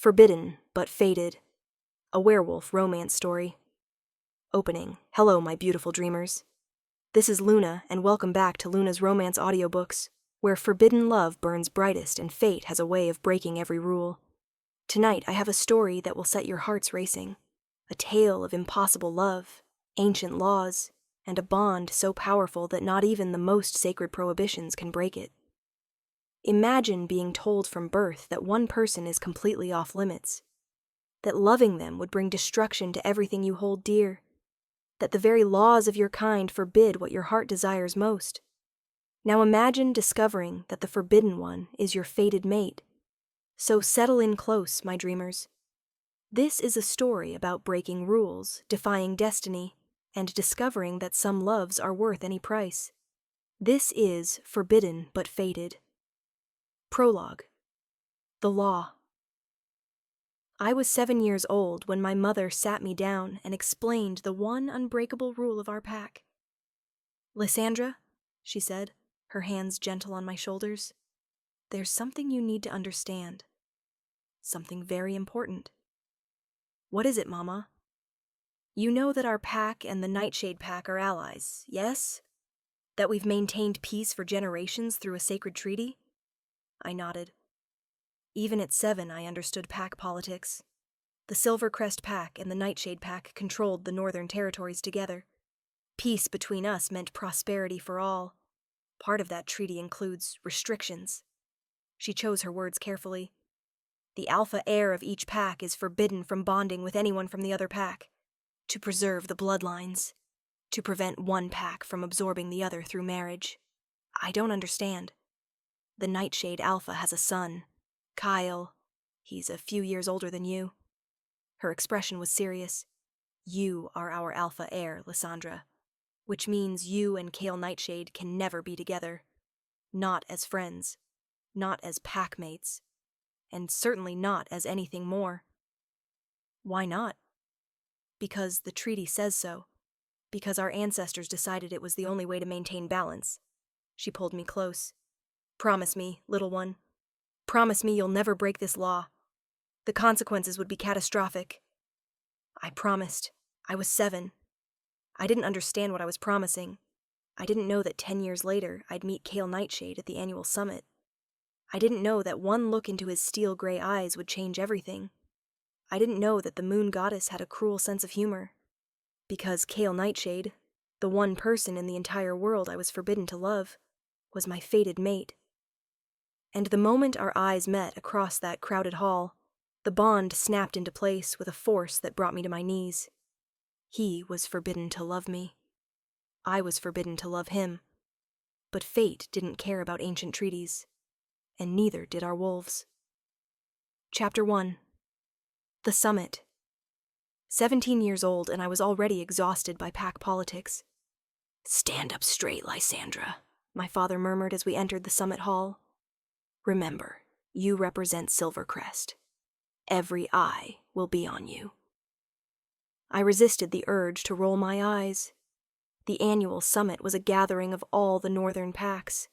Forbidden but fated. A werewolf romance story. Opening. Hello, my beautiful dreamers. This is Luna, and welcome back to Luna's Romance Audiobooks, where forbidden love burns brightest and fate has a way of breaking every rule. Tonight, I have a story that will set your hearts racing. A tale of impossible love, ancient laws, and a bond so powerful that not even the most sacred prohibitions can break it. Imagine being told from birth that one person is completely off limits, that loving them would bring destruction to everything you hold dear, that the very laws of your kind forbid what your heart desires most. Now imagine discovering that the forbidden one is your fated mate. So settle in close, my dreamers. This is a story about breaking rules, defying destiny, and discovering that some loves are worth any price. This is Forbidden but Fated. Prologue. The Law. I was 7 years old when my mother sat me down and explained the one unbreakable rule of our pack. "Lysandra," she said, her hands gentle on my shoulders, "there's something you need to understand. Something very important." "What is it, Mama?" "You know that our pack and the Nightshade pack are allies, yes? That we've maintained peace for generations through a sacred treaty?" I nodded. Even at 7, I understood pack politics. The Silvercrest pack and the Nightshade pack controlled the northern territories together. Peace between us meant prosperity for all. Part of that treaty includes restrictions. She chose her words carefully. The alpha heir of each pack is forbidden from bonding with anyone from the other pack, to preserve the bloodlines, to prevent one pack from absorbing the other through marriage. I don't understand. The Nightshade alpha has a son, Kael. He's a few years older than you. Her expression was serious. You are our alpha heir, Lysandra, which means you and Kael Nightshade can never be together. Not as friends, not as pack mates, and certainly not as anything more. Why not? Because the treaty says so. Because our ancestors decided it was the only way to maintain balance. She pulled me close. "Promise me, little one. Promise me you'll never break this law. The consequences would be catastrophic." I promised. I was 7. I didn't understand what I was promising. I didn't know that 10 years later I'd meet Kael Nightshade at the annual summit. I didn't know that one look into his steel-gray eyes would change everything. I didn't know that the moon goddess had a cruel sense of humor. Because Kael Nightshade, the one person in the entire world I was forbidden to love, was my fated mate. And the moment our eyes met across that crowded hall, the bond snapped into place with a force that brought me to my knees. He was forbidden to love me. I was forbidden to love him. But fate didn't care about ancient treaties, and neither did our wolves. Chapter 1. The Summit. 17 years old, and I was already exhausted by pack politics. "Stand up straight, Lysandra," my father murmured as we entered the summit hall. "Remember, you represent Silvercrest. Every eye will be on you." I resisted the urge to roll my eyes. The annual summit was a gathering of all the northern packs.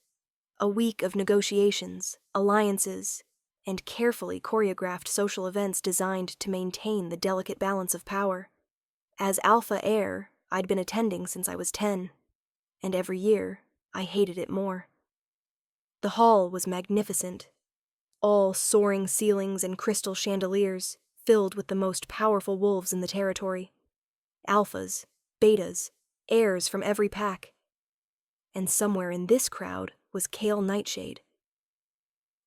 A week of negotiations, alliances, and carefully choreographed social events designed to maintain the delicate balance of power. As alpha heir, I'd been attending since I was 10, and every year I hated it more. The hall was magnificent, all soaring ceilings and crystal chandeliers filled with the most powerful wolves in the territory. Alphas, betas, heirs from every pack. And somewhere in this crowd was Kael Nightshade.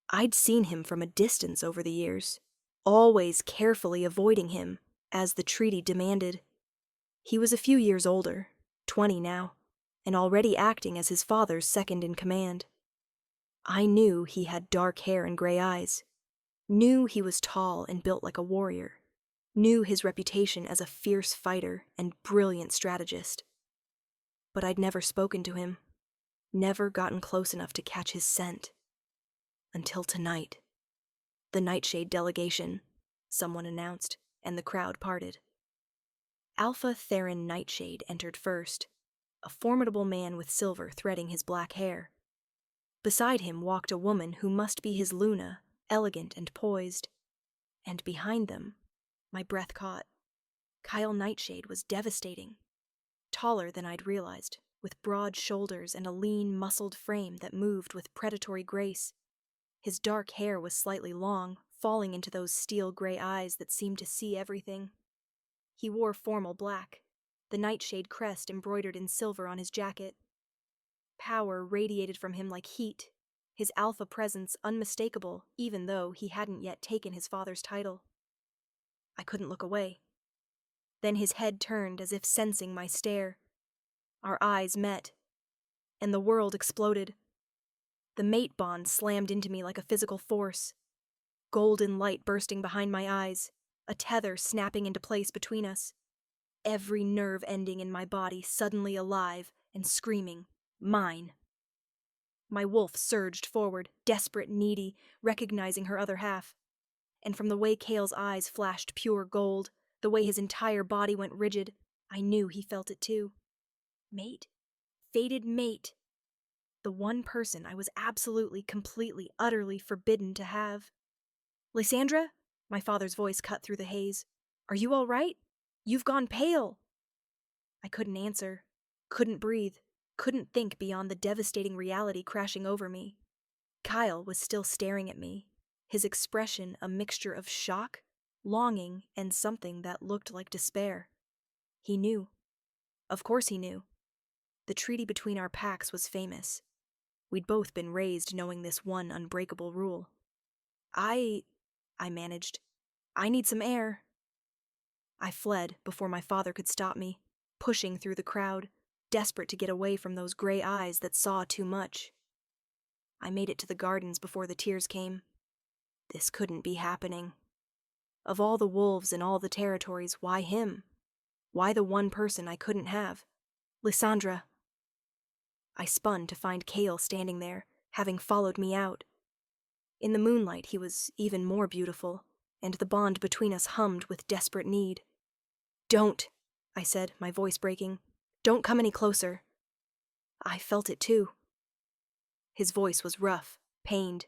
I'd seen him from a distance over the years, always carefully avoiding him, as the treaty demanded. He was a few years older, 20 now, and already acting as his father's second in command. I knew he had dark hair and gray eyes, knew he was tall and built like a warrior, knew his reputation as a fierce fighter and brilliant strategist. But I'd never spoken to him, never gotten close enough to catch his scent. Until tonight. "The Nightshade delegation," someone announced, and the crowd parted. Alpha Theron Nightshade entered first, a formidable man with silver threading his black hair. Beside him walked a woman who must be his Luna, elegant and poised. And behind them, my breath caught. Kael Nightshade was devastating. Taller than I'd realized, with broad shoulders and a lean, muscled frame that moved with predatory grace. His dark hair was slightly long, falling into those steel-gray eyes that seemed to see everything. He wore formal black, the Nightshade crest embroidered in silver on his jacket. Power radiated from him like heat, his alpha presence unmistakable even though he hadn't yet taken his father's title. I couldn't look away. Then his head turned as if sensing my stare. Our eyes met, and the world exploded. The mate bond slammed into me like a physical force. Golden light bursting behind my eyes, a tether snapping into place between us. Every nerve ending in my body suddenly alive and screaming, mine. My wolf surged forward, desperate, needy, recognizing her other half. And from the way Kael's eyes flashed pure gold, the way his entire body went rigid, I knew he felt it too. Mate? Fated mate. The one person I was absolutely, completely, utterly forbidden to have. Lysandra? My father's voice cut through the haze. Are you all right? You've gone pale. I couldn't answer, couldn't breathe, couldn't think beyond the devastating reality crashing over me. Kael was still staring at me, his expression a mixture of shock, longing, and something that looked like despair. He knew. Of course he knew. The treaty between our packs was famous. We'd both been raised knowing this one unbreakable rule. I managed. I need some air. I fled before my father could stop me, pushing through the crowd, desperate to get away from those gray eyes that saw too much. I made it to the gardens before the tears came. This couldn't be happening. Of all the wolves in all the territories, why him? Why the one person I couldn't have? Lysandra. I spun to find Kael standing there, having followed me out. In the moonlight he was even more beautiful, and the bond between us hummed with desperate need. Don't, I said, my voice breaking. Don't come any closer. I felt it too. His voice was rough, pained.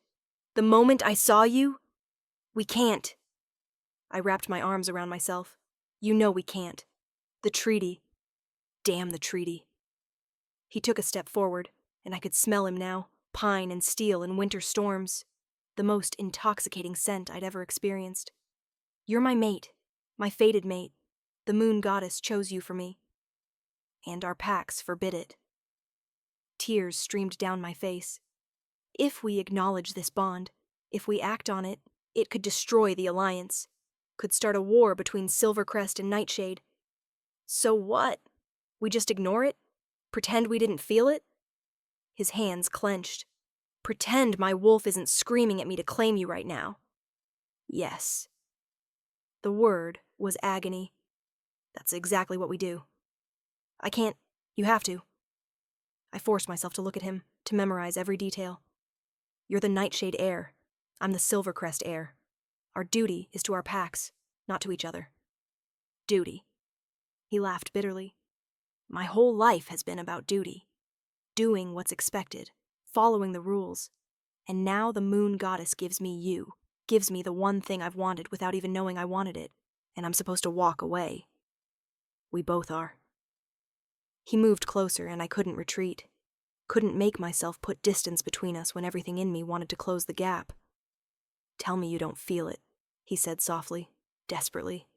The moment I saw you, we can't. I wrapped my arms around myself. You know we can't. The treaty. Damn the treaty. He took a step forward, and I could smell him now, pine and steel in winter storms. The most intoxicating scent I'd ever experienced. You're my mate, my fated mate. The moon goddess chose you for me. And our packs forbid it. Tears streamed down my face. If we acknowledge this bond, if we act on it, it could destroy the alliance, could start a war between Silvercrest and Nightshade. So what? We just ignore it? Pretend we didn't feel it? His hands clenched. Pretend my wolf isn't screaming at me to claim you right now. Yes. The word was agony. That's exactly what we do. I can't. You have to. I forced myself to look at him, to memorize every detail. You're the Nightshade heir. I'm the Silvercrest heir. Our duty is to our packs, not to each other. Duty. He laughed bitterly. My whole life has been about duty. Doing what's expected, following the rules. And now the moon goddess gives me you, gives me the one thing I've wanted without even knowing I wanted it, and I'm supposed to walk away. We both are. He moved closer and I couldn't retreat. Couldn't make myself put distance between us when everything in me wanted to close the gap. Tell me you don't feel it, he said softly, desperately.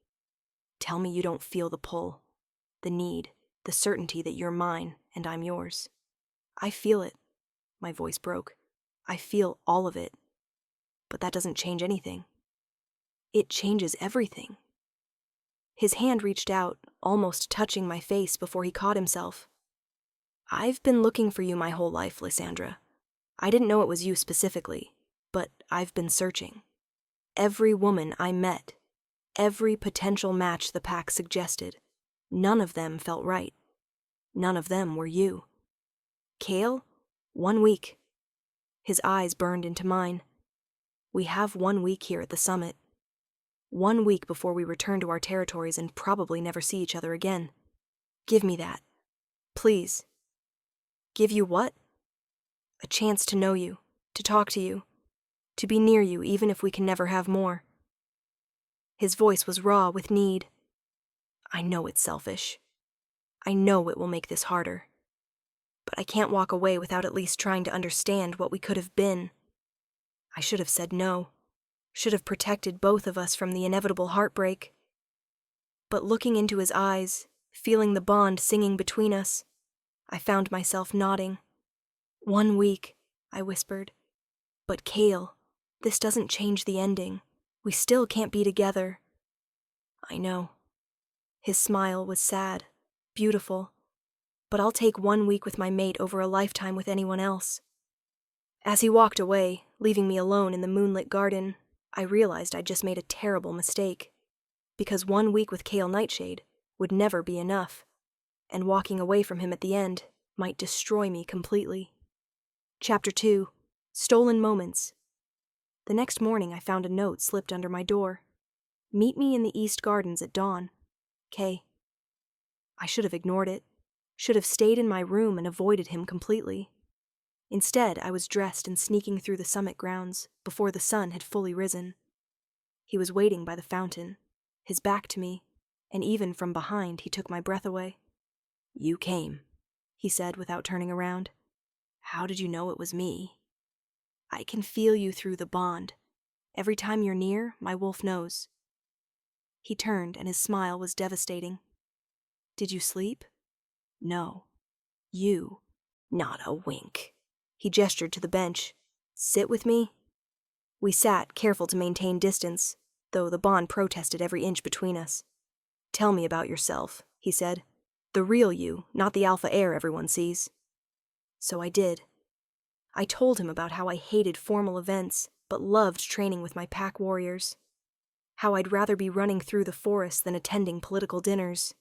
Tell me you don't feel the pull, the need, the certainty that you're mine and I'm yours. I feel it. My voice broke. I feel all of it. But that doesn't change anything. It changes everything. His hand reached out, almost touching my face before he caught himself. I've been looking for you my whole life, Lysandra. I didn't know it was you specifically, but I've been searching. Every woman I met, every potential match the pack suggested, none of them felt right. None of them were you. Kael? 1 week. His eyes burned into mine. We have 1 week here at the summit. 1 week before we return to our territories and probably never see each other again. Give me that. Please. Give you what? A chance to know you, to talk to you, to be near you even if we can never have more. His voice was raw with need. I know it's selfish. I know it will make this harder. But I can't walk away without at least trying to understand what we could have been. I should have said no. Should have protected both of us from the inevitable heartbreak. But looking into his eyes, feeling the bond singing between us, I found myself nodding. 1 week, I whispered. But Kael, this doesn't change the ending. We still can't be together. I know. His smile was sad, beautiful. But I'll take 1 week with my mate over a lifetime with anyone else. As he walked away, leaving me alone in the moonlit garden, I realized I'd just made a terrible mistake. Because 1 week with Kael Nightshade would never be enough, and walking away from him at the end might destroy me completely. Chapter 2. Stolen Moments. The next morning I found a note slipped under my door. Meet me in the East Gardens at dawn. Kay. I should have ignored it. Should have stayed in my room and avoided him completely. Instead, I was dressed and sneaking through the summit grounds before the sun had fully risen. He was waiting by the fountain, his back to me, and even from behind he took my breath away. You came, he said without turning around. How did you know it was me? I can feel you through the bond. Every time you're near, my wolf knows. He turned and his smile was devastating. Did you sleep? No. You. Not a wink. He gestured to the bench. Sit with me? We sat, careful to maintain distance, though the bond protested every inch between us. Tell me about yourself, he said. The real you, not the alpha heir everyone sees. So I did. I told him about how I hated formal events, but loved training with my pack warriors. How I'd rather be running through the forest than attending political dinners.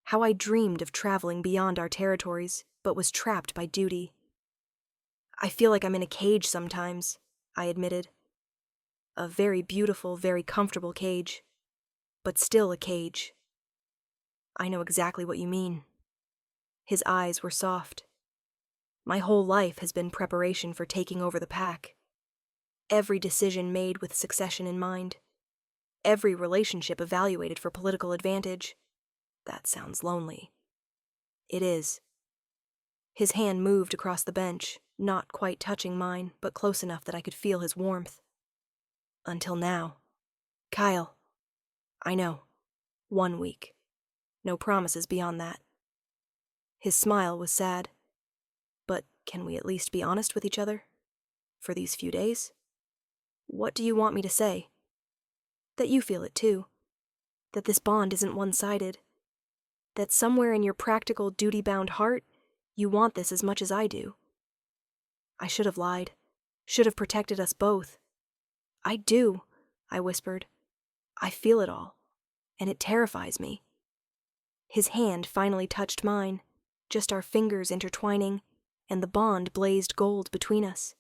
How I dreamed of traveling beyond our territories, but was trapped by duty. I feel like I'm in a cage sometimes, I admitted. A very beautiful, very comfortable cage, but still a cage. I know exactly what you mean. His eyes were soft. My whole life has been preparation for taking over the pack. Every decision made with succession in mind. Every relationship evaluated for political advantage. That sounds lonely. It is. His hand moved across the bench, not quite touching mine, but close enough that I could feel his warmth. Until now. Kael. I know. 1 week. No promises beyond that. His smile was sad. But can we at least be honest with each other? For these few days? What do you want me to say? That you feel it too. That this bond isn't one-sided. That somewhere in your practical, duty-bound heart, you want this as much as I do. I should have lied. Should have protected us both. I do, I whispered. I feel it all, and it terrifies me. His hand finally touched mine, just our fingers intertwining, and the bond blazed gold between us.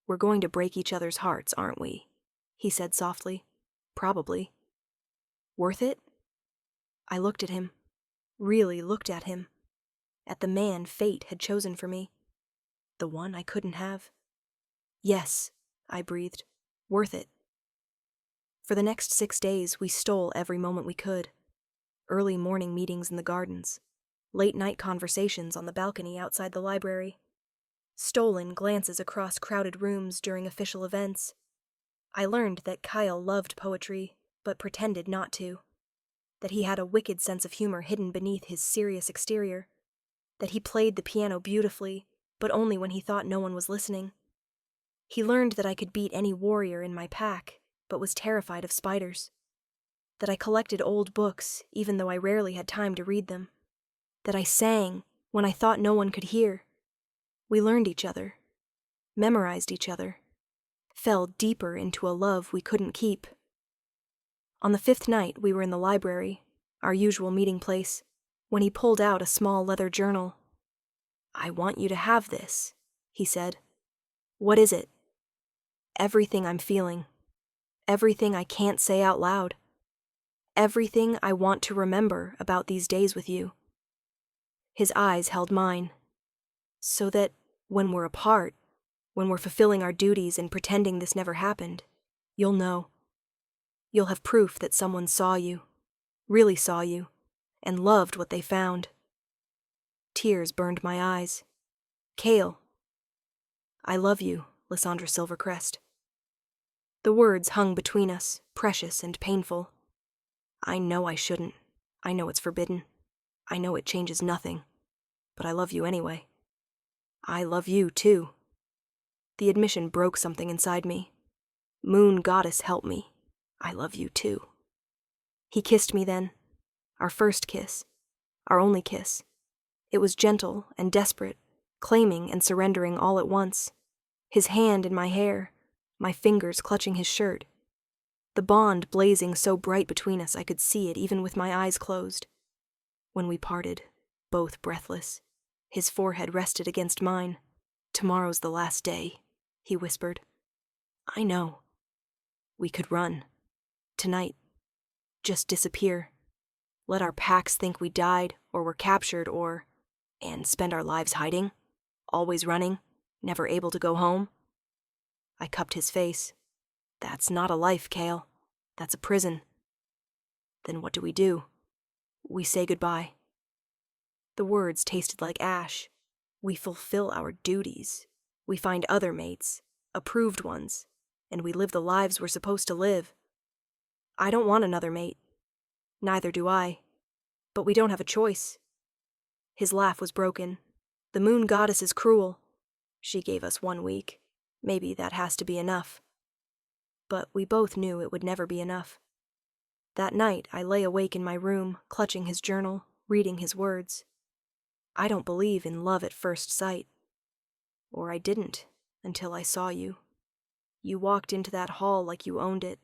We're going to break each other's hearts, aren't we? He said softly. Probably. Worth it? I looked at him. Really looked at him. At the man fate had chosen for me. The one I couldn't have. Yes, I breathed. Worth it. For the next 6 days, we stole every moment we could. Early morning meetings in the gardens. Late-night conversations on the balcony outside the library. Stolen glances across crowded rooms during official events. I learned that Kael loved poetry, but pretended not to. That he had a wicked sense of humor hidden beneath his serious exterior. That he played the piano beautifully, but only when he thought no one was listening. He learned that I could beat any warrior in my pack, but was terrified of spiders. That I collected old books, even though I rarely had time to read them. That I sang when I thought no one could hear. We learned each other, memorized each other, fell deeper into a love we couldn't keep. On the 5th night, we were in the library, our usual meeting place, when he pulled out a small leather journal. I want you to have this, he said. What is it? Everything I'm feeling. Everything I can't say out loud. Everything I want to remember about these days with you. His eyes held mine. So that when we're apart, when we're fulfilling our duties and pretending this never happened, you'll know. You'll have proof that someone saw you, really saw you, and loved what they found. Tears burned my eyes. Kael. I love you, Lysandra Silvercrest. The words hung between us, precious and painful. I know I shouldn't. I know it's forbidden. I know it changes nothing. But I love you anyway. I love you, too. The admission broke something inside me. Moon goddess, help me. I love you, too. He kissed me then. Our first kiss. Our only kiss. It was gentle and desperate, claiming and surrendering all at once. His hand in my hair, my fingers clutching his shirt. The bond blazing so bright between us I could see it even with my eyes closed. When we parted, both breathless, his forehead rested against mine. Tomorrow's the last day, he whispered. I know. We could run. Tonight. Just disappear. Let our packs think we died or were captured and spend our lives hiding, always running, never able to go home. I cupped his face. That's not a life, Kael. That's a prison. Then what do? We say goodbye. The words tasted like ash. We fulfill our duties. We find other mates, approved ones, and we live the lives we're supposed to live. I don't want another mate. Neither do I. But we don't have a choice. His laugh was broken. The moon goddess is cruel. She gave us 1 week. Maybe that has to be enough. But we both knew it would never be enough. That night, I lay awake in my room, clutching his journal, reading his words. I don't believe in love at first sight. Or I didn't, until I saw you. You walked into that hall like you owned it,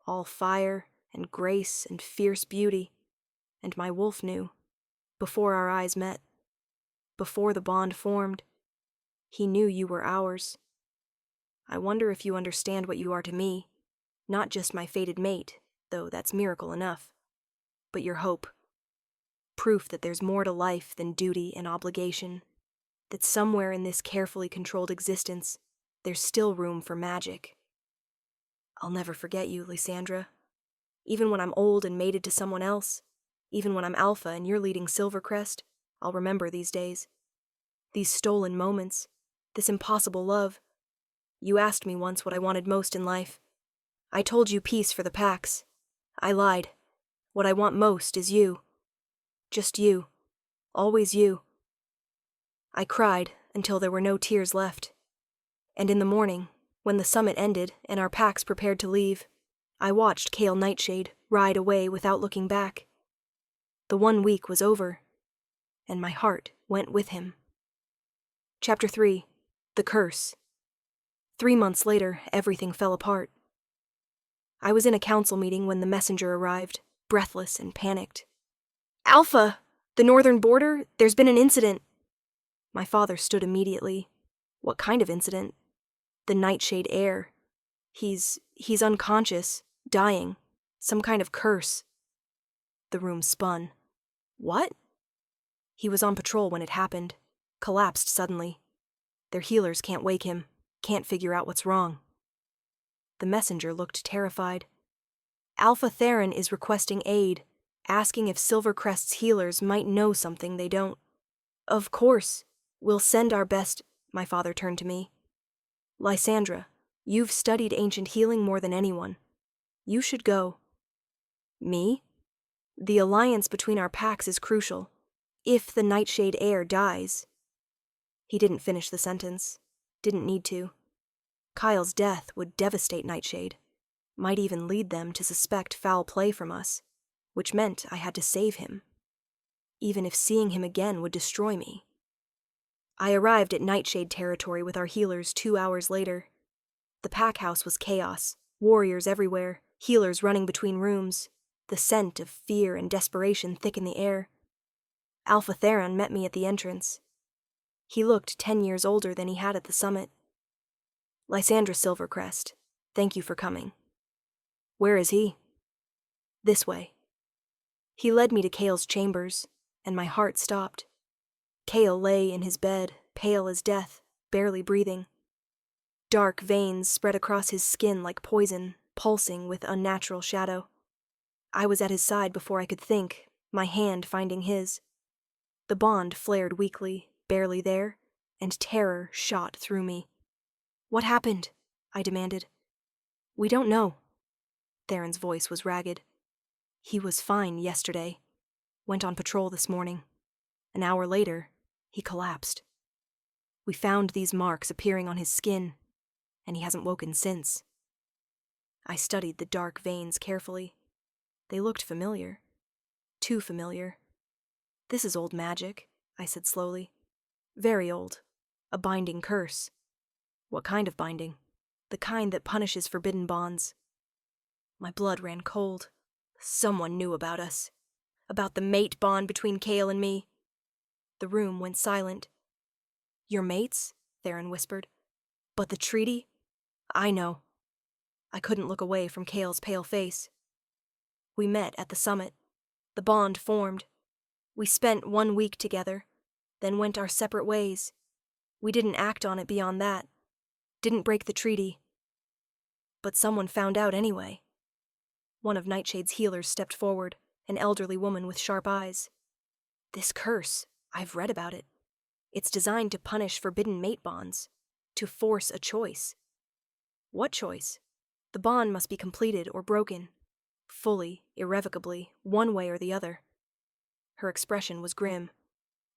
all fire and grace and fierce beauty. And my wolf knew, before our eyes met, before the bond formed. He knew you were ours. I wonder if you understand what you are to me, not just my fated mate, though that's miracle enough, but your hope. Proof that there's more to life than duty and obligation, that somewhere in this carefully controlled existence, there's still room for magic. I'll never forget you, Lysandra. Even when I'm old and mated to someone else, even when I'm alpha and you're leading Silvercrest, I'll remember these days. These stolen moments, this impossible love. You asked me once what I wanted most in life. I told you peace for the packs. I lied. What I want most is you. Just you. Always you. I cried until there were no tears left. And in the morning, when the summit ended and our packs prepared to leave, I watched Kael Nightshade ride away without looking back. The 1 week was over, and my heart went with him. Chapter 3. The Curse. 3 months later, everything fell apart. I was in a council meeting when the messenger arrived, breathless and panicked. Alpha! The northern border, there's been an incident. My father stood immediately. What kind of incident? The Nightshade heir. He's unconscious, dying. Some kind of curse. The room spun. What? He was on patrol when it happened. Collapsed suddenly. Their healers can't wake him. Can't figure out what's wrong. The messenger looked terrified. Alpha Theron is requesting aid, asking if Silvercrest's healers might know something they don't. Of course. We'll send our best. My father turned to me. Lysandra, you've studied ancient healing more than anyone. You should go. Me? The alliance between our packs is crucial. If the Nightshade heir dies. He didn't finish the sentence. Didn't need to. Kael's death would devastate Nightshade. Might even lead them to suspect foul play from us, which meant I had to save him. Even if seeing him again would destroy me. I arrived at Nightshade territory with our healers 2 hours later. The pack house was chaos, warriors everywhere, healers running between rooms, the scent of fear and desperation thick in the air. Alpha Theron met me at the entrance. He looked 10 years older than he had at the summit. Lysandra Silvercrest, thank you for coming. Where is he? This way. He led me to Kael's chambers, and my heart stopped. Kael lay in his bed, pale as death, barely breathing. Dark veins spread across his skin like poison, pulsing with unnatural shadow. I was at his side before I could think, my hand finding his. The bond flared weakly, barely there, and terror shot through me. "What happened?" I demanded. "We don't know." Theron's voice was ragged. "He was fine yesterday. Went on patrol this morning. An hour later, he collapsed. We found these marks appearing on his skin, and he hasn't woken since." I studied the dark veins carefully. They looked familiar. Too familiar. "This is old magic," I said slowly. "Very old. A binding curse." "What kind of binding?" "The kind that punishes forbidden bonds." My blood ran cold. Someone knew about us. About the mate bond between Kael and me. The room went silent. "Your mates?" Theron whispered. "But the treaty?" "I know." I couldn't look away from Kael's pale face. "We met at the summit. The bond formed. We spent 1 week together, then went our separate ways. We didn't act on it beyond that. Didn't break the treaty. But someone found out anyway." One of Nightshade's healers stepped forward, an elderly woman with sharp eyes. "This curse, I've read about it. It's designed to punish forbidden mate bonds, to force a choice." "What choice?" "The bond must be completed or broken. Fully, irrevocably, one way or the other." Her expression was grim.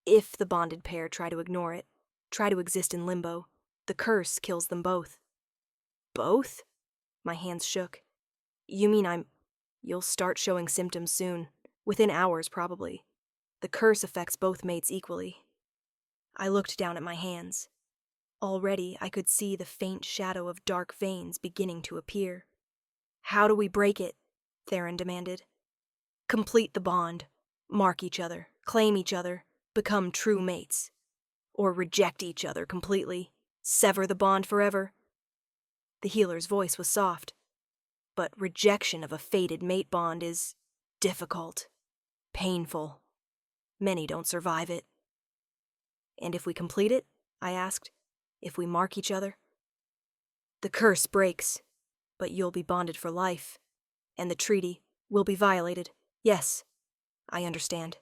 "If the bonded pair try to ignore it, try to exist in limbo, the curse kills them both." "Both?" My hands shook. "You mean You'll start showing symptoms soon, within hours probably. The curse affects both mates equally." I looked down at my hands. Already I could see the faint shadow of dark veins beginning to appear. "How do we break it?" Theron demanded. "Complete the bond. Mark each other, claim each other, become true mates. Or reject each other completely, sever the bond forever." The healer's voice was soft. "But rejection of a fated mate bond is difficult, painful. Many don't survive it." "And if we complete it?" I asked. "If we mark each other?" "The curse breaks, but you'll be bonded for life. And the treaty will be violated. Yes, I understand."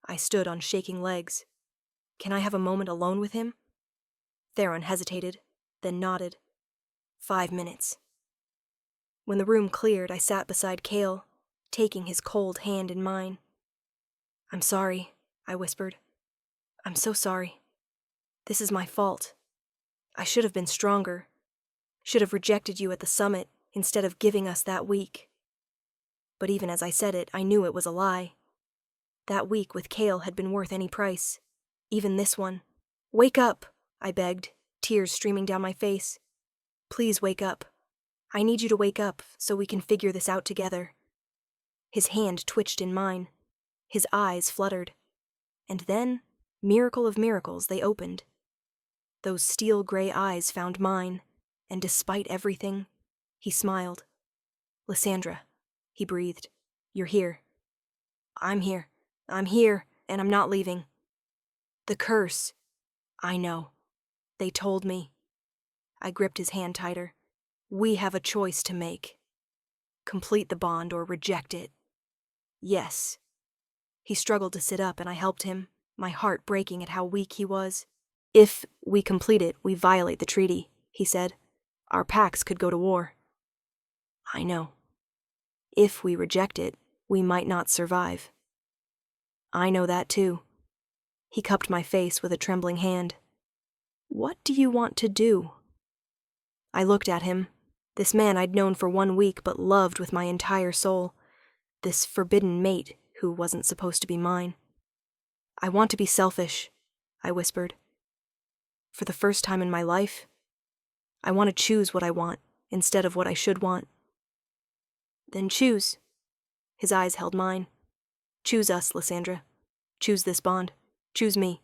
I stood on shaking legs. "Can I have a moment alone with him?" Theron hesitated, then nodded. 5 minutes. When the room cleared, I sat beside Kael, taking his cold hand in mine. "I'm sorry," I whispered. "I'm so sorry. This is my fault. I should have been stronger. Should have rejected you at the summit instead of giving us that week." But even as I said it, I knew it was a lie. That week with Kael had been worth any price. Even this one. "Wake up," I begged, tears streaming down my face. "Please wake up. I need you to wake up so we can figure this out together." His hand twitched in mine. His eyes fluttered. And then, miracle of miracles, they opened. Those steel-gray eyes found mine, and despite everything, he smiled. "Lysandra," he breathed, "you're here." "I'm here. I'm here, and I'm not leaving." "The curse." "I know. They told me." I gripped his hand tighter. "We have a choice to make. Complete the bond or reject it." "Yes." He struggled to sit up and I helped him, my heart breaking at how weak he was. "If we complete it, we violate the treaty," he said. "Our packs could go to war." "I know." "If we reject it, we might not survive." "I know that too." He cupped my face with a trembling hand. "What do you want to do?" I looked at him, this man I'd known for 1 week but loved with my entire soul, this forbidden mate who wasn't supposed to be mine. "I want to be selfish," I whispered. "For the first time in my life, I want to choose what I want instead of what I should want." "Then choose." His eyes held mine. "Choose us, Lysandra. Choose this bond. Choose me.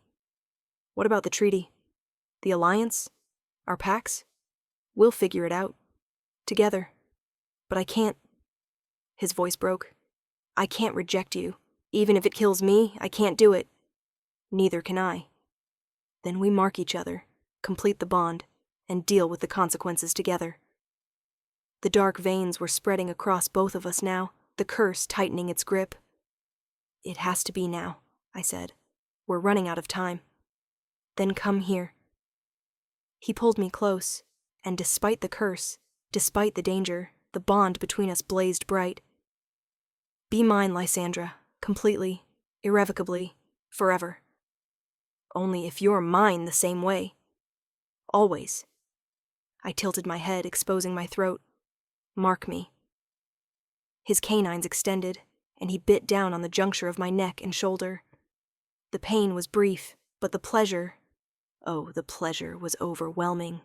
What about the treaty? The alliance? Our packs? We'll figure it out. Together. But I can't..." His voice broke. "I can't reject you. Even if it kills me, I can't do it." "Neither can I." "Then we mark each other, complete the bond, and deal with the consequences together." The dark veins were spreading across both of us now, the curse tightening its grip. "It has to be now," I said. "We're running out of time." "Then come here." He pulled me close, and despite the curse, despite the danger, the bond between us blazed bright. "Be mine, Lysandra, completely, irrevocably, forever. Only if you're mine the same way. Always." I tilted my head, exposing my throat. "Mark me." His canines extended, and he bit down on the juncture of my neck and shoulder. The pain was brief, but the pleasure, oh, the pleasure was overwhelming.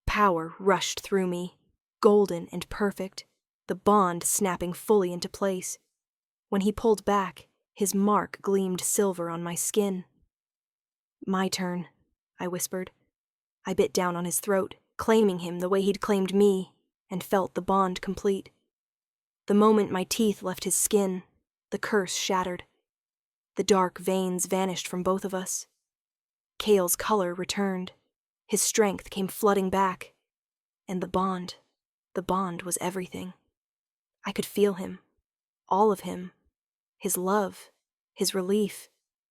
Power rushed through me, golden and perfect, the bond snapping fully into place. When he pulled back, his mark gleamed silver on my skin. "My turn," I whispered. I bit down on his throat, claiming him the way he'd claimed me, and felt the bond complete. The moment my teeth left his skin, the curse shattered. The dark veins vanished from both of us. Kael's color returned. His strength came flooding back. And the bond was everything. I could feel him, all of him, his love, his relief,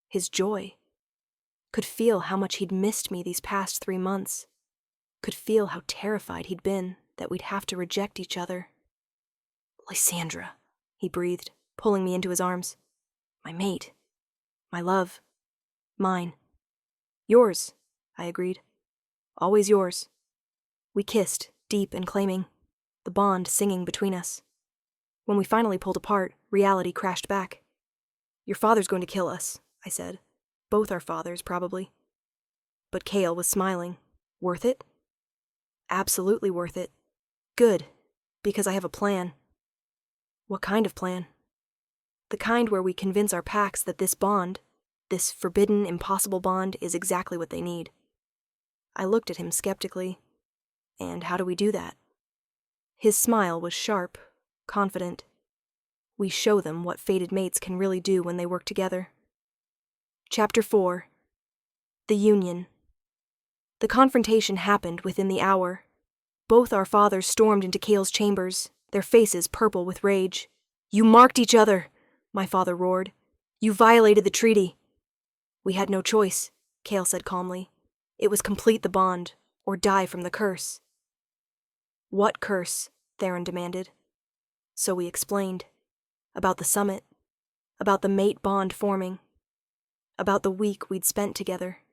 his joy. Could feel how much he'd missed me these past 3 months. Could feel how terrified he'd been that we'd have to reject each other. "Lysandra," he breathed, pulling me into his arms. "My mate. My love. Mine." "Yours," I agreed. "Always yours." We kissed, deep and claiming, the bond singing between us. When we finally pulled apart, reality crashed back. "Your father's going to kill us," I said. "Both our fathers, probably." But Kael was smiling. "Worth it?" "Absolutely worth it. Good, because I have a plan." "What kind of plan?" "The kind where we convince our packs that this bond, this forbidden, impossible bond, is exactly what they need." I looked at him skeptically. "And how do we do that?" His smile was sharp, confident. "We show them what fated mates can really do when they work together." Chapter 4. The Union. The confrontation happened within the hour. Both our fathers stormed into Kael's chambers, their faces purple with rage. "You marked each other," my father roared. "You violated the treaty." "We had no choice," Kael said calmly. "It was complete the bond, or die from the curse." "What curse?" Theron demanded. So we explained. About the summit. About the mate bond forming. About the week we'd spent together.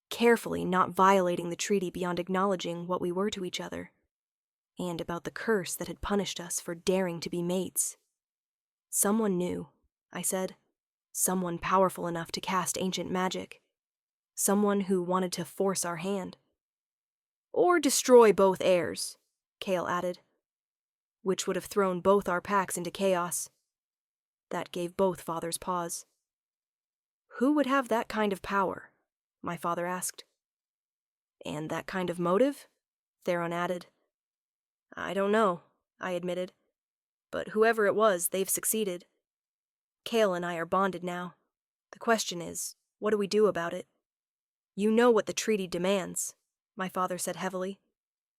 Carefully not violating the treaty beyond acknowledging what we were to each other. And about the curse that had punished us for daring to be mates. "Someone knew," I said. "Someone powerful enough to cast ancient magic. Someone who wanted to force our hand." "Or destroy both heirs," Kael added. "Which would have thrown both our packs into chaos." That gave both fathers pause. "Who would have that kind of power?" my father asked. "And that kind of motive?" Theron added. "I don't know," I admitted. "But whoever it was, they've succeeded. Kael and I are bonded now. The question is, what do we do about it?" "You know what the treaty demands," my father said heavily.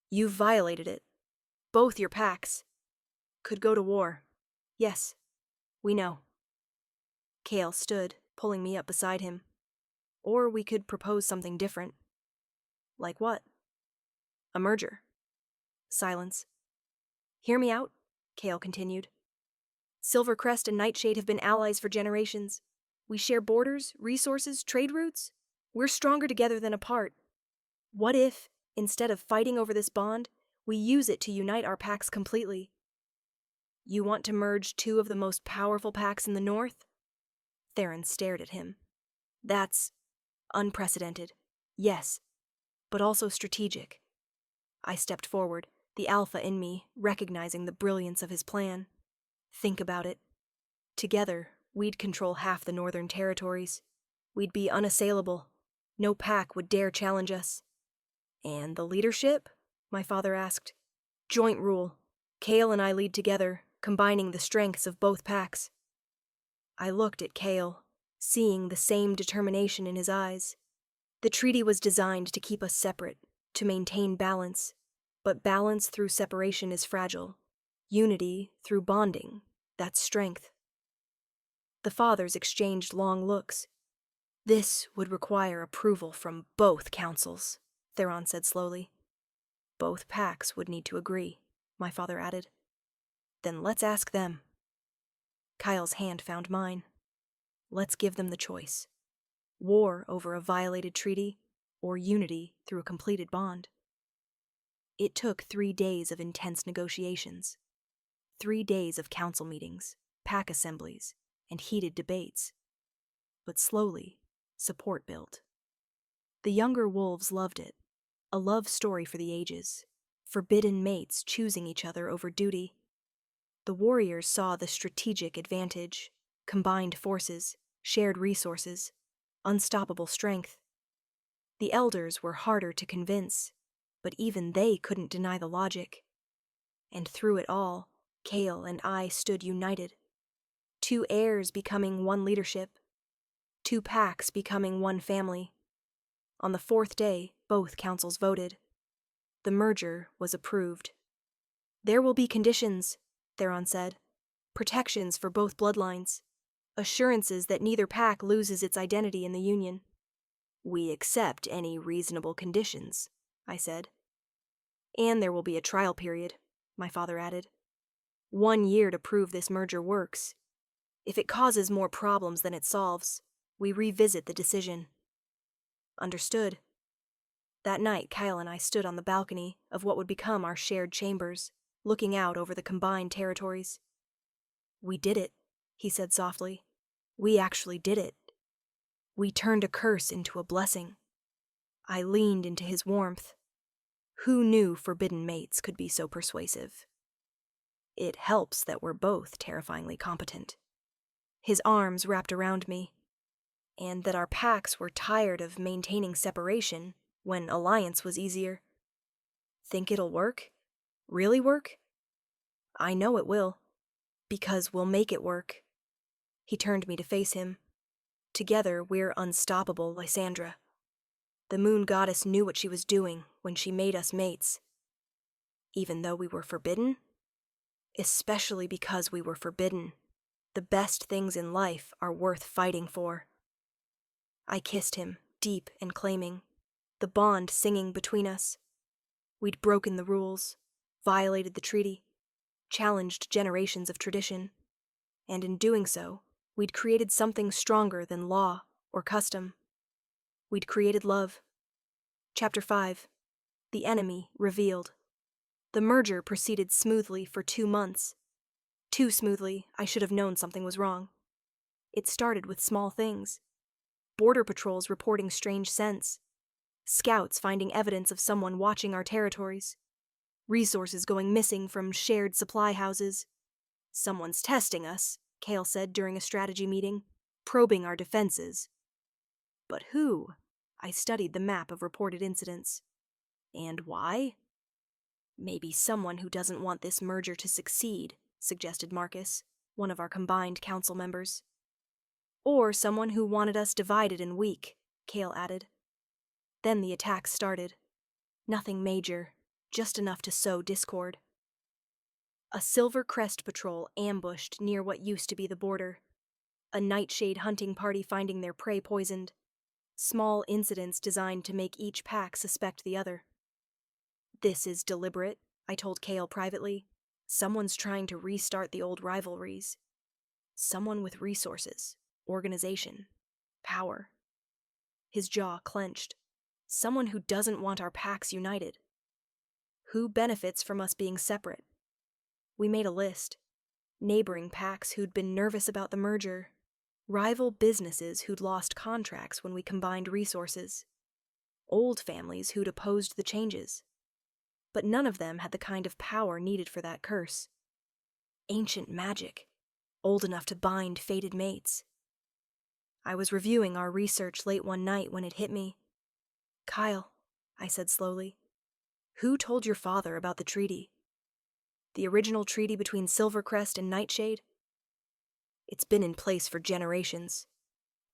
"You've violated it. Both your packs. Could go to war. Yes, we know." Kael stood, pulling me up beside him. "Or we could propose something different." "Like what?" "A merger." Silence. "Hear me out," Kael continued. "Silvercrest and Nightshade have been allies for generations. We share borders, resources, trade routes. We're stronger together than apart. What if, instead of fighting over this bond, we use it to unite our packs completely?" "You want to merge 2 of the most powerful packs in the North?" Theron stared at him. "That's unprecedented. Yes, but also strategic." I stepped forward, the alpha in me recognizing the brilliance of his plan. "Think about it. Together, we'd control half the northern territories. We'd be unassailable. No pack would dare challenge us." "And the leadership?" my father asked. "Joint rule. Kael and I lead together, combining the strengths of both packs." I looked at Kael, seeing the same determination in his eyes. The treaty was designed to keep us separate, to maintain balance. But balance through separation is fragile. Unity through bonding, that's strength. The fathers exchanged long looks. This would require approval from both councils, Theron said slowly. Both packs would need to agree, my father added. Then let's ask them. Kael's hand found mine. Let's give them the choice. War over a violated treaty, or unity through a completed bond. It took 3 days of intense negotiations. 3 days of council meetings, pack assemblies, and heated debates. But slowly, support built. The younger wolves loved it, a love story for the ages, forbidden mates choosing each other over duty. The warriors saw the strategic advantage, combined forces, shared resources, unstoppable strength. The elders were harder to convince, but even they couldn't deny the logic. And through it all, Kael and I stood united. 2 heirs becoming one leadership. 2 packs becoming one family. On the 4th day, both councils voted. The merger was approved. There will be conditions, Theron said. Protections for both bloodlines. Assurances that neither pack loses its identity in the union. We accept any reasonable conditions, I said. And there will be a trial period, my father added. 1 year to prove this merger works. If it causes more problems than it solves, we revisit the decision. Understood. That night, Kael and I stood on the balcony of what would become our shared chambers, looking out over the combined territories. We did it, he said softly. We actually did it. We turned a curse into a blessing. I leaned into his warmth. Who knew forbidden mates could be so persuasive? It helps that we're both terrifyingly competent. His arms wrapped around me, and that our packs were tired of maintaining separation when alliance was easier. Think it'll work? Really work? I know it will, because we'll make it work. He turned me to face him. Together we're unstoppable, Lysandra. The moon goddess knew what she was doing when she made us mates. Even though we were forbidden? Especially because we were forbidden. The best things in life are worth fighting for. I kissed him, deep and claiming, the bond singing between us. We'd broken the rules, violated the treaty, challenged generations of tradition, and in doing so, we'd created something stronger than law or custom. We'd created love. Chapter 5. The Enemy Revealed. The merger proceeded smoothly for 2 months. Too smoothly, I should have known something was wrong. It started with small things. Border patrols reporting strange scents. Scouts finding evidence of someone watching our territories. Resources going missing from shared supply houses. Someone's testing us, Kael said during a strategy meeting, probing our defenses. But who? I studied the map of reported incidents. And why? Maybe someone who doesn't want this merger to succeed, suggested Marcus, one of our combined council members. Or someone who wanted us divided and weak, Kael added. Then the attacks started. Nothing major, just enough to sow discord. A Silvercrest patrol ambushed near what used to be the border. A Nightshade hunting party finding their prey poisoned. Small incidents designed to make each pack suspect the other. This is deliberate, I told Kael privately. Someone's trying to restart the old rivalries. Someone with resources, organization, power. His jaw clenched. Someone who doesn't want our packs united. Who benefits from us being separate? We made a list. Neighboring packs who'd been nervous about the merger. Rival businesses who'd lost contracts when we combined resources. Old families who'd opposed the changes. But none of them had the kind of power needed for that curse. Ancient magic, old enough to bind fated mates. I was reviewing our research late one night when it hit me. Kael, I said slowly, who told your father about the treaty? The original treaty between Silvercrest and Nightshade? It's been in place for generations.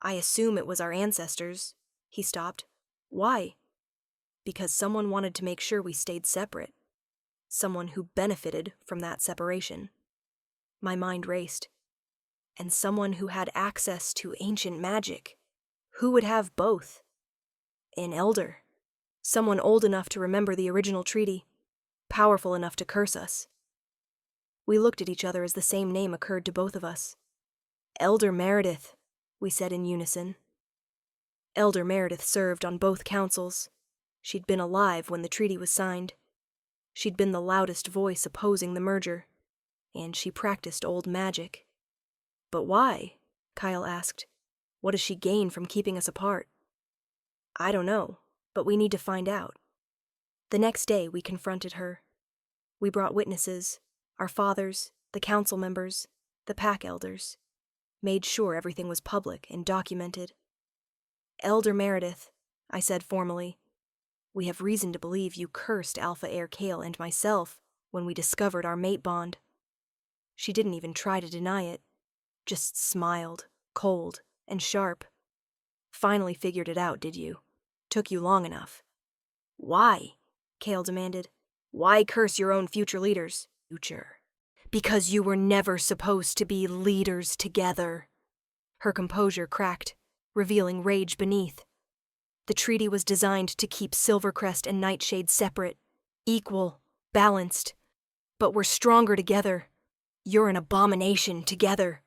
I assume it was our ancestors. He stopped. Why? Because someone wanted to make sure we stayed separate. someone who benefited from that separation. My mind raced. And someone who had access to ancient magic. Who would have both? An elder. Someone old enough to remember the original treaty, powerful enough to curse us. We looked at each other as the same name occurred to both of us. Elder Meredith, we said in unison. Elder Meredith served on both councils. She'd been alive when the treaty was signed. She'd been the loudest voice opposing the merger, and she practiced old magic. But why? Kael asked. What does she gain from keeping us apart? I don't know, but we need to find out. The next day we confronted her. We brought witnesses, our fathers, the council members, the pack elders. Made sure everything was public and documented. Elder Meredith, I said formally, we have reason to believe you cursed Alpha Heir Kael and myself when we discovered our mate bond. She didn't even try to deny it, just smiled, cold and sharp. Finally figured it out, did you? Took you long enough. Why? Kael demanded. Why curse your own future leaders? Future. Because you were never supposed to be leaders together. Her composure cracked, revealing rage beneath. The treaty was designed to keep Silvercrest and Nightshade separate, equal, balanced. But we're stronger together. You're an abomination together.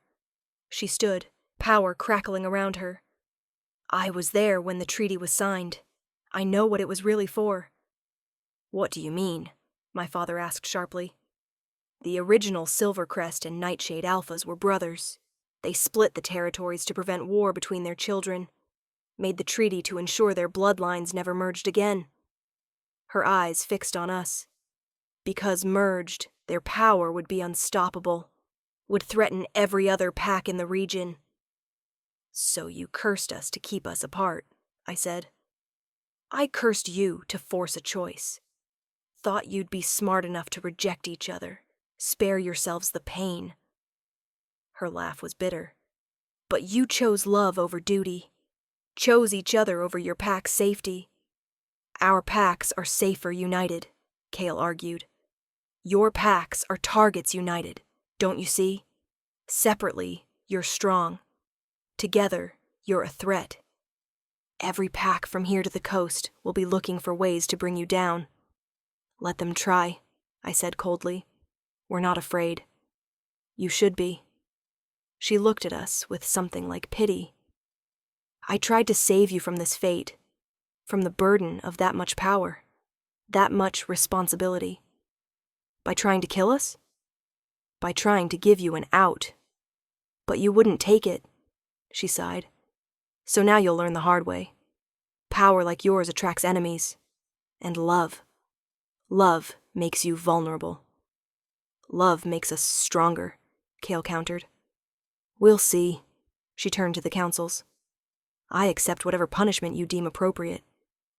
She stood, power crackling around her. I was there when the treaty was signed. I know what it was really for. What do you mean? My father asked sharply. The original Silvercrest and Nightshade Alphas were brothers. They split the territories to prevent war between their children, made the treaty to ensure their bloodlines never merged again. Her eyes fixed on us. Because merged, their power would be unstoppable, would threaten every other pack in the region. So you cursed us to keep us apart, I said. I cursed you to force a choice. Thought you'd be smart enough to reject each other, spare yourselves the pain. Her laugh was bitter. But you chose love over duty, chose each other over your pack's safety. Our packs are safer united, Kael argued. Your packs are targets united, don't you see? Separately, you're strong. Together, you're a threat. Every pack from here to the coast will be looking for ways to bring you down. Let them try, I said coldly. We're not afraid. You should be. She looked at us with something like pity. I tried to save you from this fate, from the burden of that much power, that much responsibility. By trying to kill us? By trying to give you an out. But you wouldn't take it, she sighed. So now you'll learn the hard way. Power like yours attracts enemies. And love. Love makes you vulnerable. Love makes us stronger, Kael countered. We'll see. She turned to the councils. I accept whatever punishment you deem appropriate.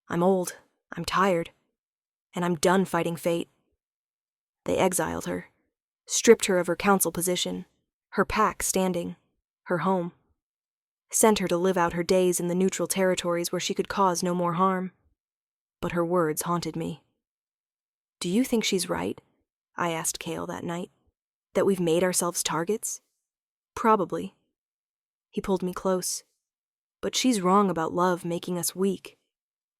I'm old, I'm tired, and I'm done fighting fate. They exiled her, stripped her of her council position, her pack standing, her home. Sent her to live out her days in the neutral territories where she could cause no more harm. But her words haunted me. Do you think she's right? I asked Kael that night. That we've made ourselves targets? Probably. He pulled me close. But she's wrong about love making us weak.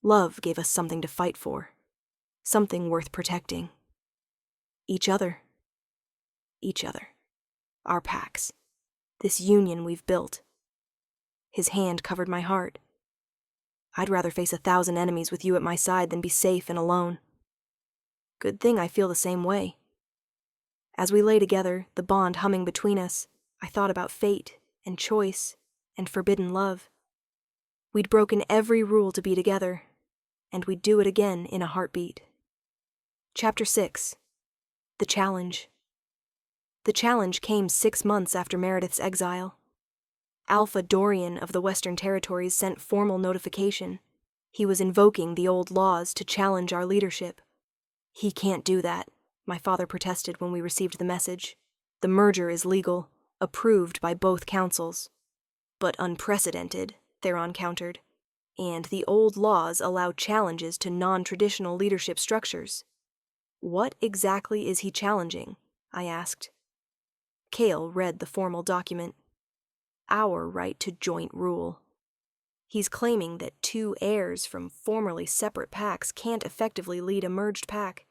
Love gave us something to fight for. Something worth protecting. Each other. Each other. Our packs. This union we've built. His hand covered my heart. I'd rather face 1,000 enemies with you at my side than be safe and alone. Good thing I feel the same way. As we lay together, the bond humming between us, I thought about fate and choice and forbidden love. We'd broken every rule to be together, and we'd do it again in a heartbeat. Chapter 6. The Challenge. The challenge came 6 months after Meredith's exile. Alpha Dorian of the Western Territories sent formal notification. He was invoking the old laws to challenge our leadership. He can't do that, my father protested when we received the message. The merger is legal, approved by both councils. But unprecedented, Theron countered. And the old laws allow challenges to non-traditional leadership structures. What exactly is he challenging? I asked. Kael read the formal document. Our right to joint rule. He's claiming that two heirs from formerly separate packs can't effectively lead a merged pack.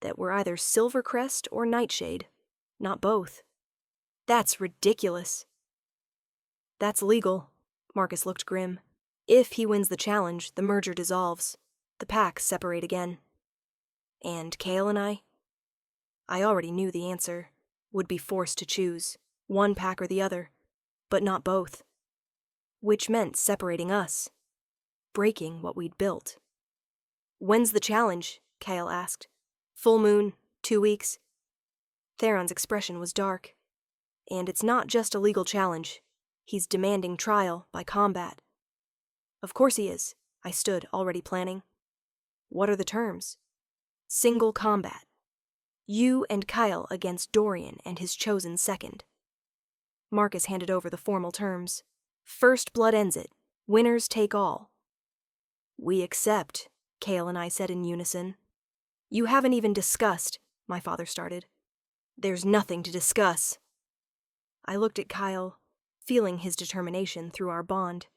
That we're either Silvercrest or Nightshade, not both. That's ridiculous. That's legal. Marcus looked grim. If he wins the challenge, the merger dissolves. The packs separate again. And Kael and I already knew the answer. Would be forced to choose, one pack or the other, but not both. Which meant separating us, breaking what we'd built. When's the challenge? Kael asked. Full moon, 2 weeks. Theron's expression was dark. And it's not just a legal challenge. He's demanding trial by combat. Of course he is. I stood, already planning. What are the terms? Single combat. You and Kael against Dorian and his chosen second. Marcus handed over the formal terms. First blood ends it. Winners take all. We accept, Kael and I said in unison. You haven't even discussed, my father started. There's nothing to discuss. I looked at Kael, feeling his determination through our bond.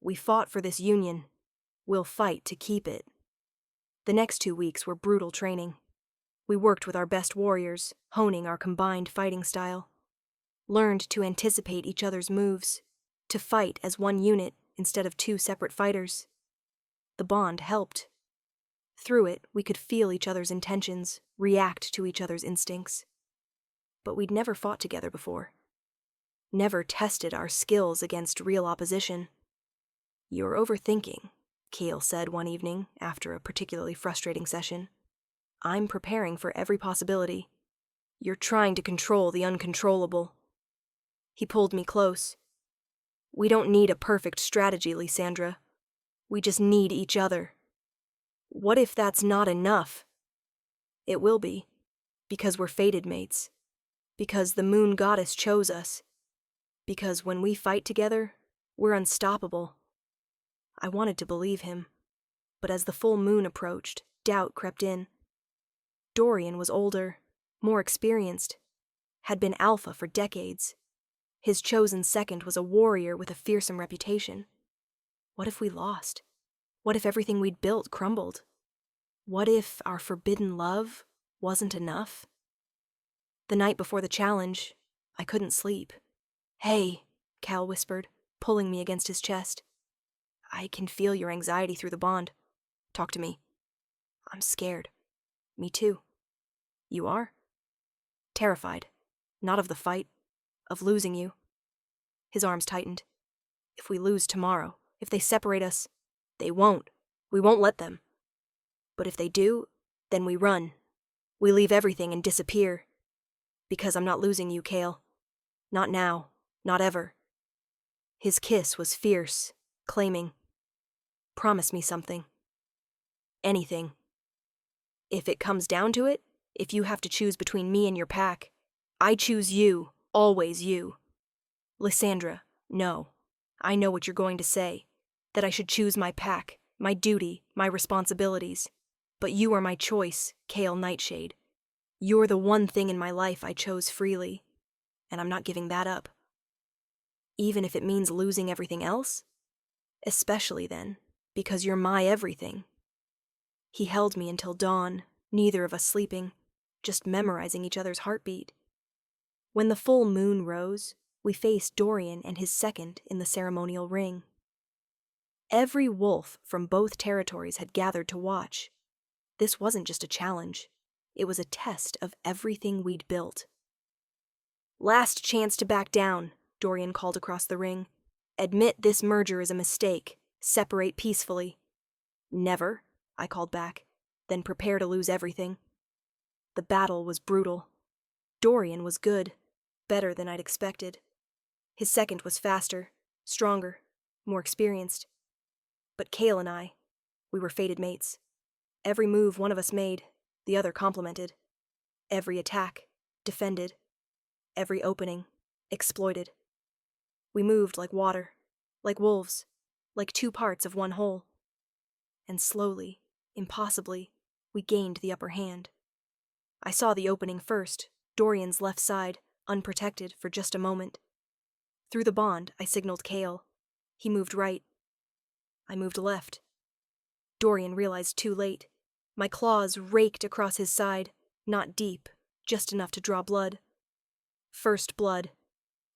We fought for this union. We'll fight to keep it. The next 2 weeks were brutal training. We worked with our best warriors, honing our combined fighting style. Learned to anticipate each other's moves, to fight as one unit instead of 2 separate fighters. The bond helped. Through it, we could feel each other's intentions, react to each other's instincts. But we'd never fought together before. Never tested our skills against real opposition. You're overthinking, Kael said one evening after a particularly frustrating session. I'm preparing for every possibility. You're trying to control the uncontrollable. He pulled me close. We don't need a perfect strategy, Lysandra. We just need each other. What if that's not enough? It will be, because we're fated mates. Because the moon goddess chose us. Because when we fight together, we're unstoppable. I wanted to believe him, but as the full moon approached, doubt crept in. Dorian was older, more experienced, had been alpha for decades. His chosen second was a warrior with a fearsome reputation. What if we lost? What if everything we'd built crumbled? What if our forbidden love wasn't enough? The night before the challenge, I couldn't sleep. Hey, Kael whispered, pulling me against his chest. I can feel your anxiety through the bond. Talk to me. I'm scared. Me too. You are? Terrified. Not of the fight, of losing you. His arms tightened. If we lose tomorrow, if they separate us, they won't. We won't let them. But if they do, then we run. We leave everything and disappear. Because I'm not losing you, Kael. Not now. Not ever. His kiss was fierce, claiming. Promise me something. Anything. If it comes down to it, if you have to choose between me and your pack, I choose you, always you. Lysandra, no. I know what you're going to say. That I should choose my pack, my duty, my responsibilities. But you are my choice, Kael Nightshade. You're the one thing in my life I chose freely, and I'm not giving that up. Even if it means losing everything else? Especially then, because you're my everything. He held me until dawn, neither of us sleeping, just memorizing each other's heartbeat. When the full moon rose, we faced Dorian and his second in the ceremonial ring. Every wolf from both territories had gathered to watch. This wasn't just a challenge. It was a test of everything we'd built. Last chance to back down, Dorian called across the ring. Admit this merger is a mistake. Separate peacefully. Never, I called back. Then prepare to lose everything. The battle was brutal. Dorian was good. Better than I'd expected. His second was faster, stronger, more experienced. But Kael and we were fated mates. Every move one of us made, the other complemented. Every attack, defended. Every opening, exploited. We moved like water, like wolves, like 2 parts of one whole. And slowly, impossibly, we gained the upper hand. I saw the opening first, Dorian's left side, unprotected for just a moment. Through the bond, I signaled Kael. He moved right. I moved left. Dorian realized too late. My claws raked across his side, not deep, just enough to draw blood. First blood.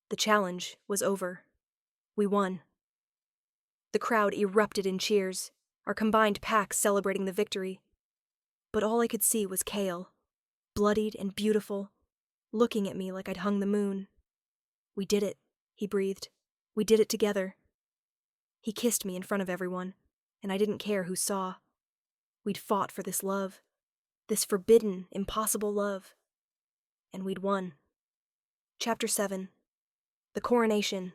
The challenge was over. We won. The crowd erupted in cheers, our combined packs celebrating the victory. But all I could see was Kael, bloodied and beautiful, looking at me like I'd hung the moon. "We did it," he breathed. "We did it together." He kissed me in front of everyone, and I didn't care who saw. We'd fought for this love, this forbidden, impossible love. And we'd won. Chapter 7. The Coronation.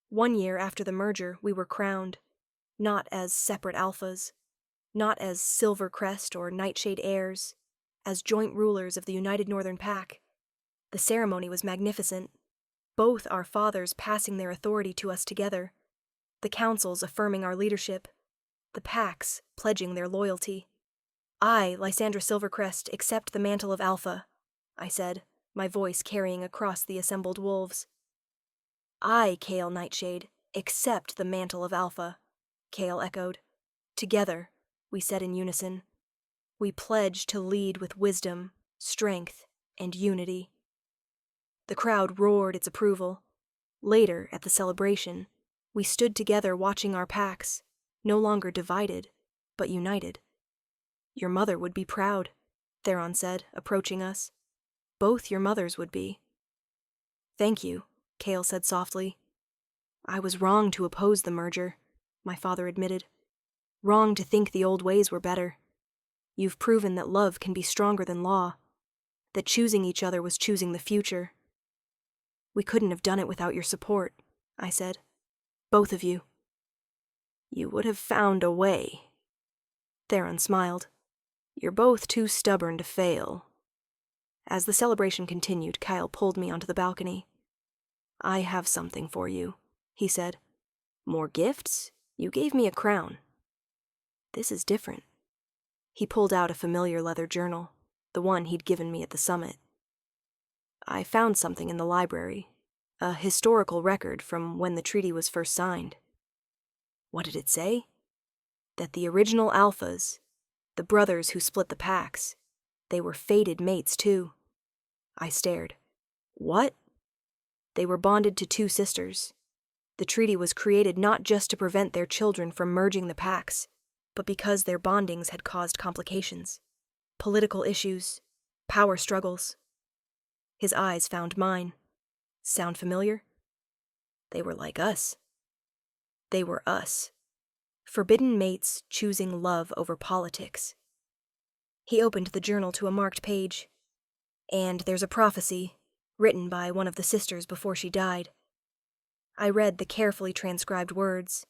1 year after the merger, we were crowned, not as separate alphas, not as Silvercrest or Nightshade heirs, as joint rulers of the United Northern Pack. The ceremony was magnificent, both our fathers passing their authority to us together, the councils affirming our leadership, the packs pledging their loyalty. "I, Lysandra Silvercrest, accept the mantle of Alpha," I said, my voice carrying across the assembled wolves. "I, Kael Nightshade, accept the mantle of Alpha," Kael echoed. "Together," we said in unison, "we pledge to lead with wisdom, strength, and unity." The crowd roared its approval. Later, at the celebration, we stood together watching our packs, no longer divided, but united. "Your mother would be proud," Theron said, approaching us. "Both your mothers would be." "Thank you," Kael said softly. "I was wrong to oppose the merger," my father admitted. "Wrong to think the old ways were better. You've proven that love can be stronger than law, that choosing each other was choosing the future." "We couldn't have done it without your support," I said. "Both of you." "You would have found a way." Theron smiled. "You're both too stubborn to fail." As the celebration continued, Kael pulled me onto the balcony. "I have something for you," he said. "More gifts? You gave me a crown." "This is different." He pulled out a familiar leather journal, the one he'd given me at the summit. "I found something in the library, a historical record from when the treaty was first signed." What did it say? That the original alphas, the brothers who split the packs, they were fated mates too. I stared. "What?" "They were bonded to two sisters. The treaty was created not just to prevent their children from merging the packs, but because their bondings had caused complications. Political issues, power struggles." His eyes found mine. "Sound familiar?" "They were like us." They were us. Forbidden mates choosing love over politics. He opened the journal to a marked page. "And there's a prophecy, written by one of the sisters before she died." I read the carefully transcribed words.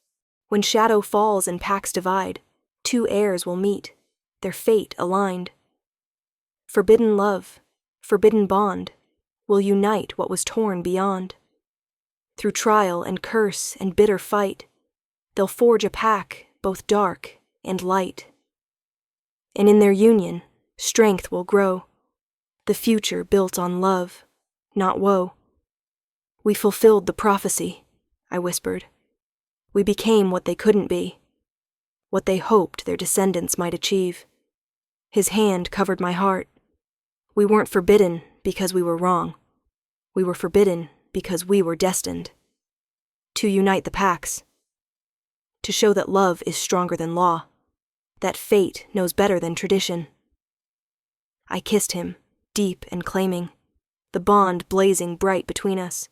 "When shadow falls and packs divide, two heirs will meet, their fate aligned. Forbidden love, forbidden bond, will unite what was torn beyond. Through trial and curse and bitter fight, they'll forge a pack both dark and light. And in their union, strength will grow, the future built on love, not woe. We fulfilled the prophecy," I whispered. "We became what they couldn't be, what they hoped their descendants might achieve." His hand covered my heart. "We weren't forbidden because we were wrong. We were forbidden because we were destined. To unite the packs. To show that love is stronger than law, that fate knows better than tradition." I kissed him, deep and claiming, the bond blazing bright between us.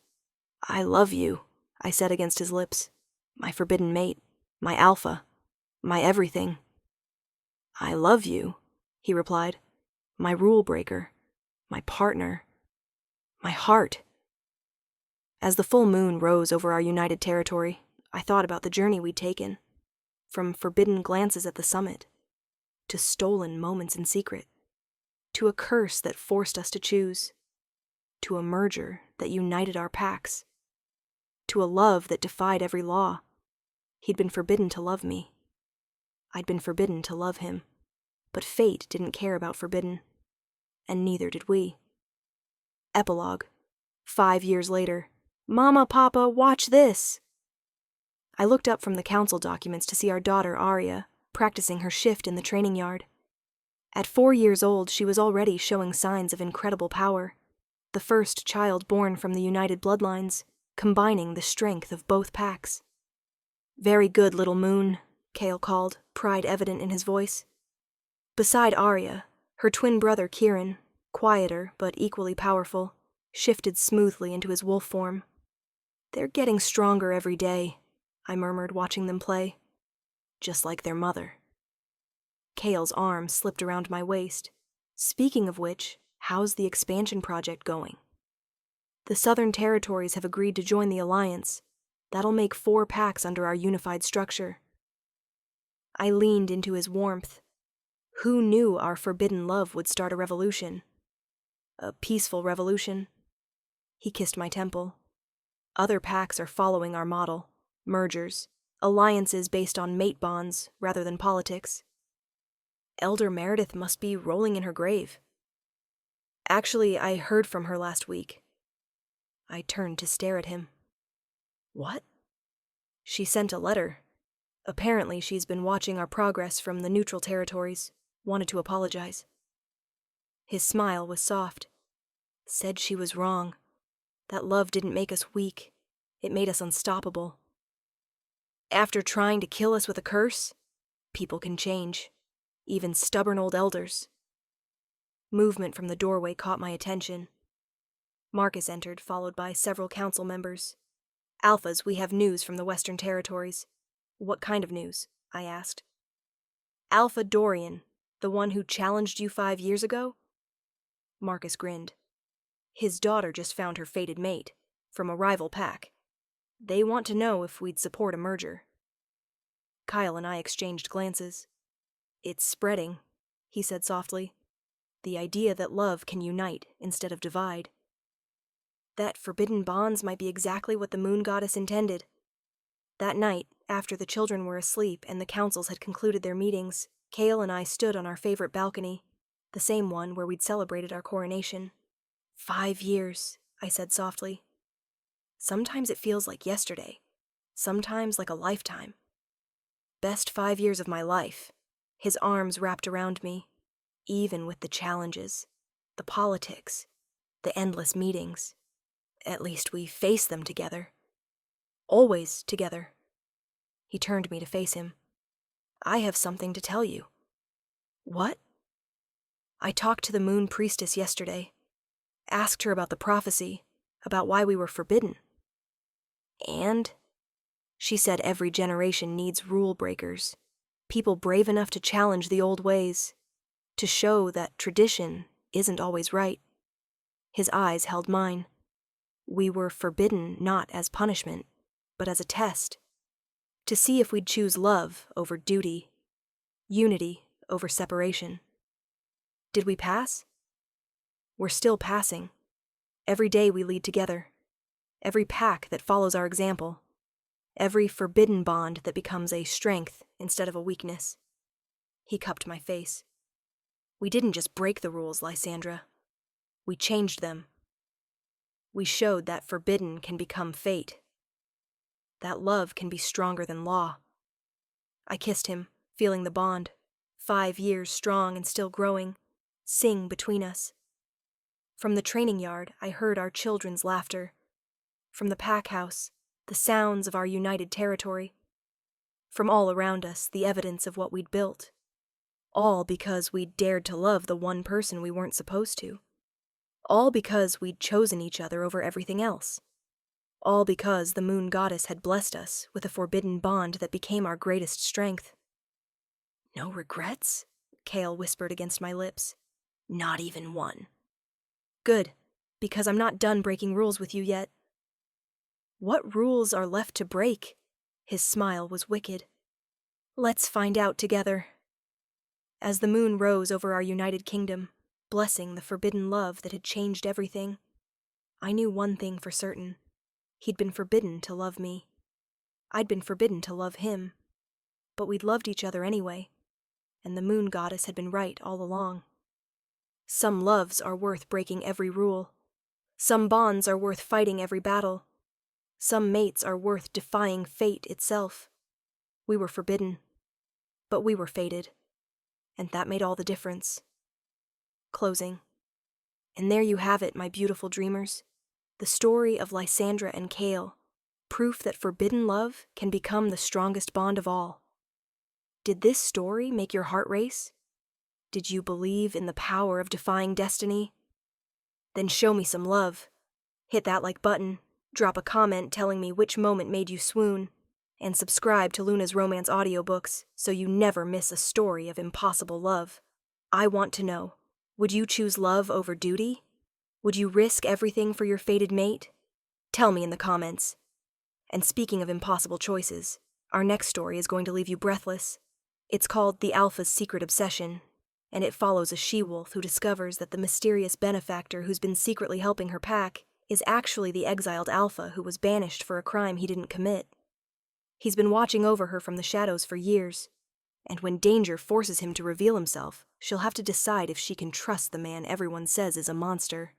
"I love you," I said against his lips. "My forbidden mate, my alpha, my everything." "I love you," he replied. "My rule breaker, my partner, my heart." As the full moon rose over our united territory, I thought about the journey we'd taken, from forbidden glances at the summit, to stolen moments in secret, to a curse that forced us to choose, to a merger that united our packs, to a love that defied every law. He'd been forbidden to love me. I'd been forbidden to love him. But fate didn't care about forbidden. and neither did we. Epilogue. 5 years later. Mama, Papa, watch this! I looked up from the council documents to see our daughter, Arya, practicing her shift in the training yard. At 4 years old, she was already showing signs of incredible power, the first child born from the united bloodlines, combining the strength of both packs. Very good, little moon, Kael called, pride evident in his voice. Beside Arya, her twin brother Kieran, quieter but equally powerful, shifted smoothly into his wolf form. They're getting stronger every day, I murmured, watching them play. Just like their mother. Kael's arm slipped around my waist. Speaking of which, how's the expansion project going? The Southern Territories have agreed to join the Alliance. That'll make 4 packs under our unified structure. I leaned into his warmth. Who knew our forbidden love would start a revolution? A peaceful revolution. He kissed my temple. Other packs are following our model. Mergers, alliances based on mate bonds rather than politics. Elder Meredith must be rolling in her grave. Actually, I heard from her last week. I turned to stare at him. What? She sent a letter. Apparently, she's been watching our progress from the neutral territories. Wanted to apologize. His smile was soft. Said she was wrong. That love didn't make us weak. It made us unstoppable. After trying to kill us with a curse, people can change. Even stubborn old elders. Movement from the doorway caught my attention. Marcus entered, followed by several council members. Alphas, we have news from the Western Territories. What kind of news? I asked. Alpha Dorian, the one who challenged you 5 years ago? Marcus grinned. His daughter just found her fated mate, from a rival pack. They want to know if we'd support a merger. Kael and I exchanged glances. It's spreading, he said softly. The idea that love can unite instead of divide. That forbidden bonds might be exactly what the moon goddess intended. That night, after the children were asleep and the councils had concluded their meetings, Kael and I stood on our favorite balcony, the same one where we'd celebrated our coronation. 5 years, I said softly. Sometimes it feels like yesterday, sometimes like a lifetime. Best 5 years of my life. His arms wrapped around me, even with the challenges, the politics, the endless meetings. At least we faced them together. Always together. He turned me to face him. I have something to tell you. What? I talked to the Moon Priestess yesterday. Asked her about the prophecy, about why we were forbidden. And? She said every generation needs rule breakers. People brave enough to challenge the old ways, to show that tradition isn't always right. His eyes held mine. We were forbidden not as punishment, but as a test, to see if we'd choose love over duty, unity over separation. Did we pass? We're still passing. Every day we lead together, every pack that follows our example, every forbidden bond that becomes a strength instead of a weakness. He cupped my face. We didn't just break the rules, Lysandra. We changed them. We showed that forbidden can become fate. That love can be stronger than law. I kissed him, feeling the bond, 5 years strong and still growing, sing between us. From the training yard, I heard our children's laughter. From the pack house, the sounds of our united territory. From all around us, the evidence of what we'd built. All because we'd dared to love the one person we weren't supposed to. All because we'd chosen each other over everything else. All because the moon goddess had blessed us with a forbidden bond that became our greatest strength. No regrets? Kael whispered against my lips. Not even one. Good, because I'm not done breaking rules with you yet. What rules are left to break? His smile was wicked. Let's find out together. As the moon rose over our united kingdom, blessing the forbidden love that had changed everything, I knew one thing for certain. He'd been forbidden to love me. I'd been forbidden to love him. But we'd loved each other anyway, and the moon goddess had been right all along. Some loves are worth breaking every rule. Some bonds are worth fighting every battle. Some mates are worth defying fate itself. We were forbidden, but we were fated, and that made all the difference. Closing. And there you have it, my beautiful dreamers. The story of Lysandra and Kael, proof that forbidden love can become the strongest bond of all. Did this story make your heart race? Did you believe in the power of defying destiny? Then show me some love. Hit that like button, drop a comment telling me which moment made you swoon, and subscribe to Luna's Romance Audiobooks so you never miss a story of impossible love. I want to know, would you choose love over duty? Would you risk everything for your fated mate? Tell me in the comments. And speaking of impossible choices, our next story is going to leave you breathless. It's called The Alpha's Secret Obsession, and it follows a she-wolf who discovers that the mysterious benefactor who's been secretly helping her pack is actually the exiled alpha who was banished for a crime he didn't commit. He's been watching over her from the shadows for years, and when danger forces him to reveal himself, she'll have to decide if she can trust the man everyone says is a monster.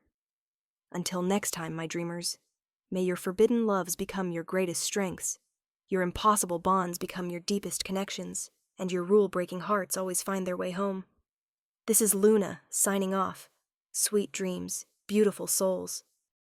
Until next time, my dreamers, may your forbidden loves become your greatest strengths, your impossible bonds become your deepest connections, and your rule-breaking hearts always find their way home. This is Luna, signing off. Sweet dreams, beautiful souls.